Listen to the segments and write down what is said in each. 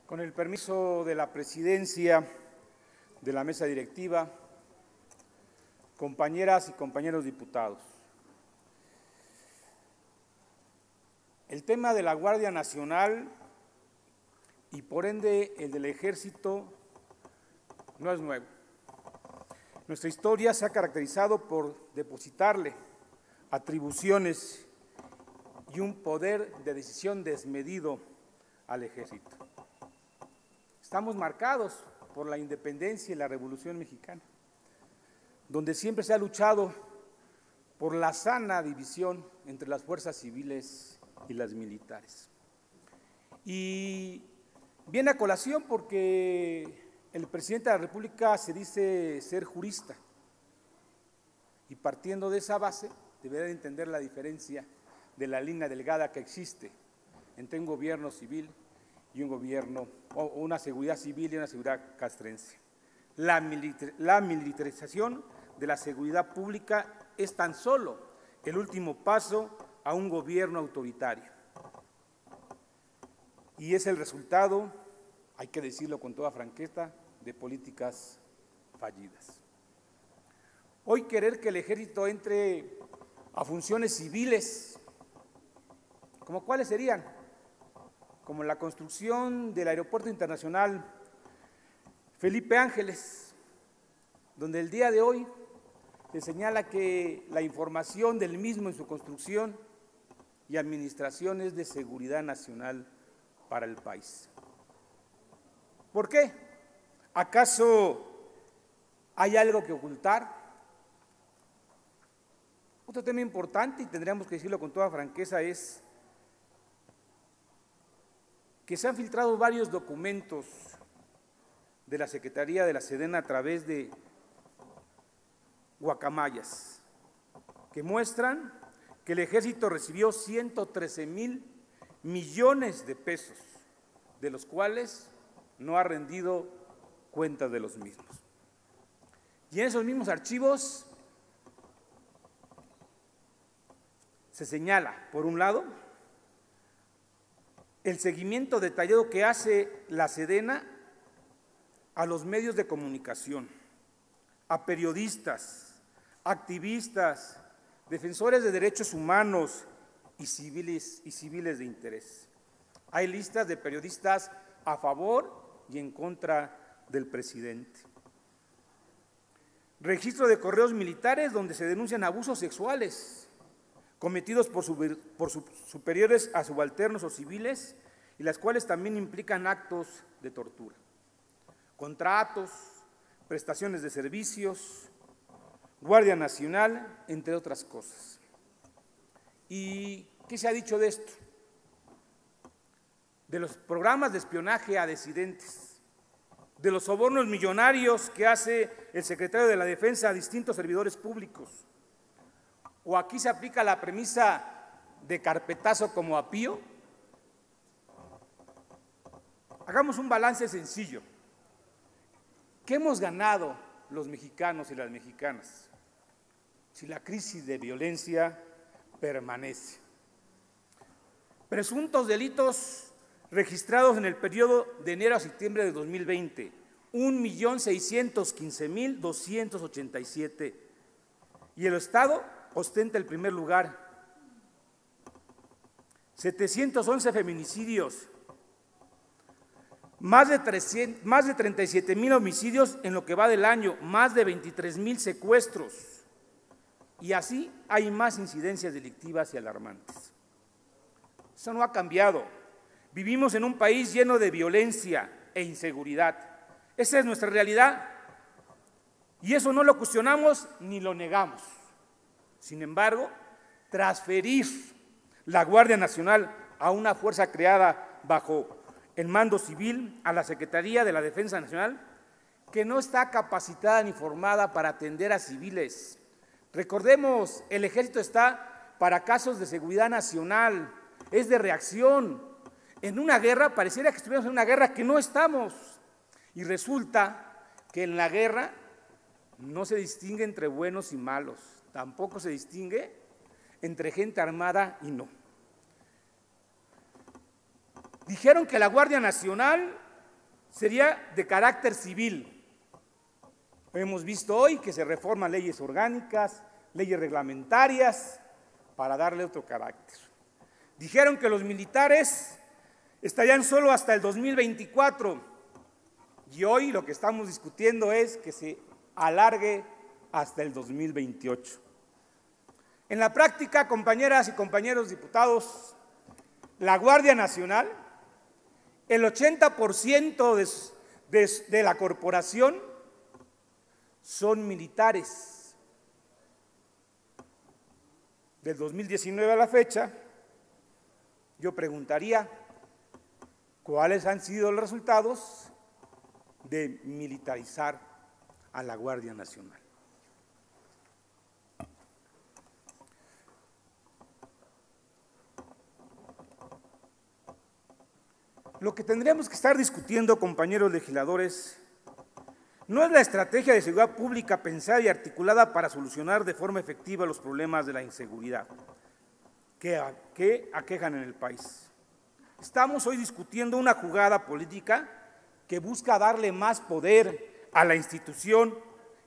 Con el permiso de la presidencia de la mesa directiva, compañeras y compañeros diputados, el tema de la Guardia Nacional y por ende el del Ejército no es nuevo. Nuestra historia se ha caracterizado por depositarle atribuciones y un poder de decisión desmedido al Ejército. Estamos marcados por la independencia y la Revolución Mexicana, donde siempre se ha luchado por la sana división entre las fuerzas civiles y las militares. Y viene a colación porque el presidente de la República se dice ser jurista, y partiendo de esa base deberá de entender la diferencia de la línea delgada que existe entre un gobierno civil y un gobierno, o una seguridad civil y una seguridad castrense. La militarización de la seguridad pública es tan solo el último paso a un gobierno autoritario. Y es el resultado, hay que decirlo con toda franqueza, de políticas fallidas. Hoy querer que el Ejército entre a funciones civiles, ¿como cuáles serían? Como la construcción del Aeropuerto Internacional Felipe Ángeles, donde el día de hoy se señala que la información del mismo en su construcción y administración es de seguridad nacional para el país. ¿Por qué? ¿Acaso hay algo que ocultar? Otro tema importante, y tendríamos que decirlo con toda franqueza, es que se han filtrado varios documentos de la Secretaría de la Sedena a través de guacamayas, que muestran que el Ejército recibió 113,000 millones de pesos, de los cuales no ha rendido cuenta de los mismos. Y en esos mismos archivos se señala, por un lado, el seguimiento detallado que hace la Sedena a los medios de comunicación, a periodistas, activistas, defensores de derechos humanos y civiles de interés. Hay listas de periodistas a favor y en contra del presidente. Registro de correos militares donde se denuncian abusos sexuales cometidos por superiores a subalternos o civiles, y las cuales también implican actos de tortura, contratos, prestaciones de servicios, Guardia Nacional, entre otras cosas. ¿Y qué se ha dicho de esto? De los programas de espionaje a disidentes, de los sobornos millonarios que hace el secretario de la Defensa a distintos servidores públicos. ¿O aquí se aplica la premisa de carpetazo como a Pío? Hagamos un balance sencillo. ¿Qué hemos ganado los mexicanos y las mexicanas si la crisis de violencia permanece? Presuntos delitos registrados en el periodo de enero a septiembre de 2020, 1,615,287, y el Estado ostenta el primer lugar. 711 feminicidios, más de 37,000 homicidios en lo que va del año, más de 23,000 secuestros, y así hay más incidencias delictivas y alarmantes. Eso no ha cambiado. Vivimos en un país lleno de violencia e inseguridad. Esa es nuestra realidad y eso no lo cuestionamos ni lo negamos. Sin embargo, transferir la Guardia Nacional a una fuerza creada bajo el mando civil, a la Secretaría de la Defensa Nacional, que no está capacitada ni formada para atender a civiles. Recordemos, el Ejército está para casos de seguridad nacional, es de reacción. En una guerra, pareciera que estuviéramos en una guerra que no estamos. Y resulta que en la guerra no se distingue entre buenos y malos. Tampoco se distingue entre gente armada y no. Dijeron que la Guardia Nacional sería de carácter civil. Hemos visto hoy que se reforman leyes orgánicas, leyes reglamentarias, para darle otro carácter. Dijeron que los militares estarían solo hasta el 2024, y hoy lo que estamos discutiendo es que se alargue hasta el 2028. En la práctica, compañeras y compañeros diputados, la Guardia Nacional, el 80% de la corporación son militares. Del 2019 a la fecha, yo preguntaría, ¿cuáles han sido los resultados de militarizar a la Guardia Nacional? Lo que tendríamos que estar discutiendo, compañeros legisladores, no es la estrategia de seguridad pública pensada y articulada para solucionar de forma efectiva los problemas de la inseguridad que aquejan en el país. Estamos hoy discutiendo una jugada política que busca darle más poder a la institución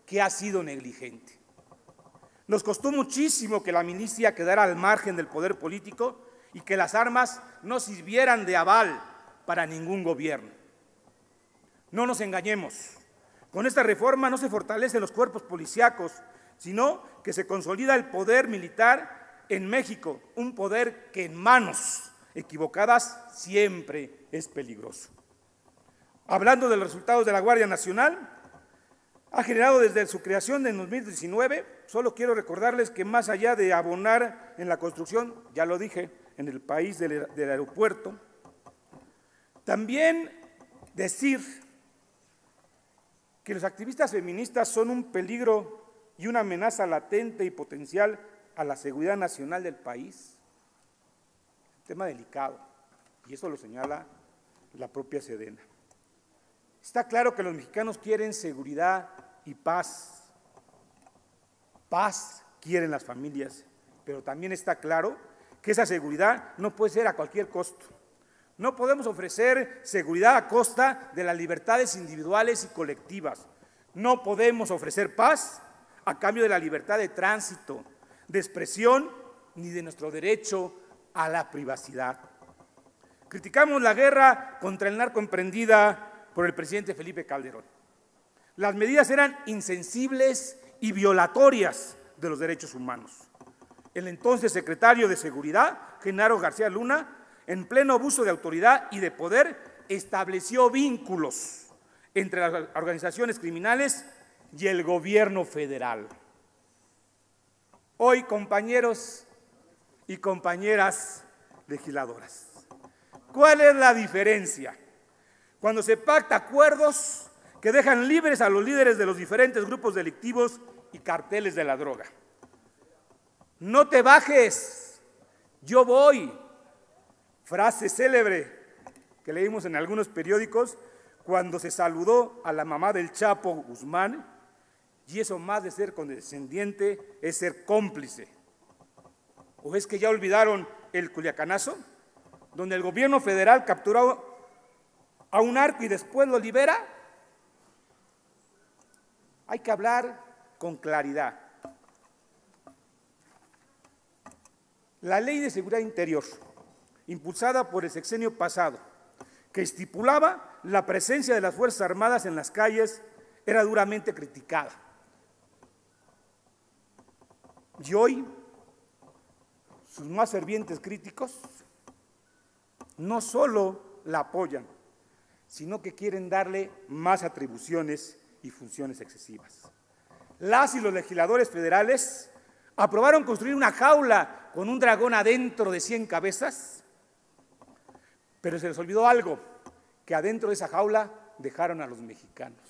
que ha sido negligente. Nos costó muchísimo que la milicia quedara al margen del poder político y que las armas no sirvieran de aval para ningún gobierno. No nos engañemos, con esta reforma no se fortalecen los cuerpos policíacos, sino que se consolida el poder militar en México, un poder que en manos equivocadas siempre es peligroso. Hablando de los resultados de la Guardia Nacional, ha generado desde su creación en 2019, solo quiero recordarles que más allá de abonar en la construcción, ya lo dije, en el país del aeropuerto, también decir que los activistas feministas son un peligro y una amenaza latente y potencial a la seguridad nacional del país. Un tema delicado, y eso lo señala la propia Sedena. Está claro que los mexicanos quieren seguridad y paz. Paz quieren las familias, pero también está claro que esa seguridad no puede ser a cualquier costo. No podemos ofrecer seguridad a costa de las libertades individuales y colectivas. No podemos ofrecer paz a cambio de la libertad de tránsito, de expresión, ni de nuestro derecho a la privacidad. Criticamos la guerra contra el narco emprendida por el presidente Felipe Calderón. Las medidas eran insensibles y violatorias de los derechos humanos. El entonces secretario de Seguridad, Genaro García Luna, en pleno abuso de autoridad y de poder, estableció vínculos entre las organizaciones criminales y el gobierno federal. Hoy, compañeros y compañeras legisladoras, ¿cuál es la diferencia? Cuando se pacta acuerdos que dejan libres a los líderes de los diferentes grupos delictivos y carteles de la droga. No te bajes, yo voy. Frase célebre que leímos en algunos periódicos cuando se saludó a la mamá del Chapo Guzmán, y eso más de ser condescendiente es ser cómplice. ¿O es que ya olvidaron el Culiacanazo, donde el gobierno federal capturó a un narco y después lo libera? Hay que hablar con claridad. La Ley de Seguridad Interior, impulsada por el sexenio pasado, que estipulaba la presencia de las Fuerzas Armadas en las calles, era duramente criticada. Y hoy, sus más fervientes críticos no solo la apoyan, sino que quieren darle más atribuciones y funciones excesivas. Las y los legisladores federales aprobaron construir una jaula con un dragón adentro de 100 cabezas, pero se les olvidó algo, que adentro de esa jaula dejaron a los mexicanos.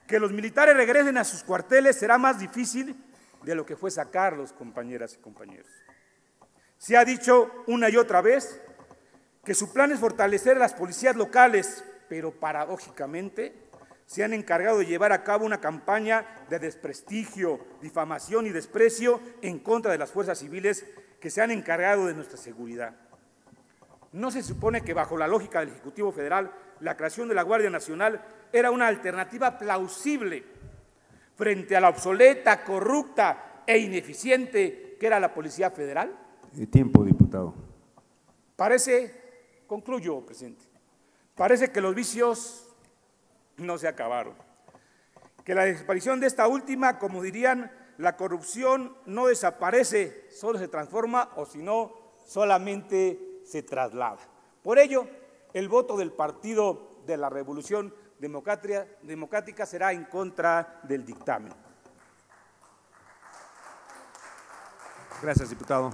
Que los militares regresen a sus cuarteles será más difícil de lo que fue sacarlos, compañeras y compañeros. Se ha dicho una y otra vez que su plan es fortalecer a las policías locales, pero paradójicamente se han encargado de llevar a cabo una campaña de desprestigio, difamación y desprecio en contra de las fuerzas civiles que se han encargado de nuestra seguridad. ¿No se supone que bajo la lógica del Ejecutivo Federal la creación de la Guardia Nacional era una alternativa plausible frente a la obsoleta, corrupta e ineficiente que era la Policía Federal? Tiempo, diputado. Concluyo, presidente, parece que los vicios no se acabaron, que la desaparición de esta última, como dirían, la corrupción no desaparece, solo se transforma o si no, solamente se traslada. Por ello, el voto del Partido de la Revolución Democrática será en contra del dictamen. Gracias, diputado.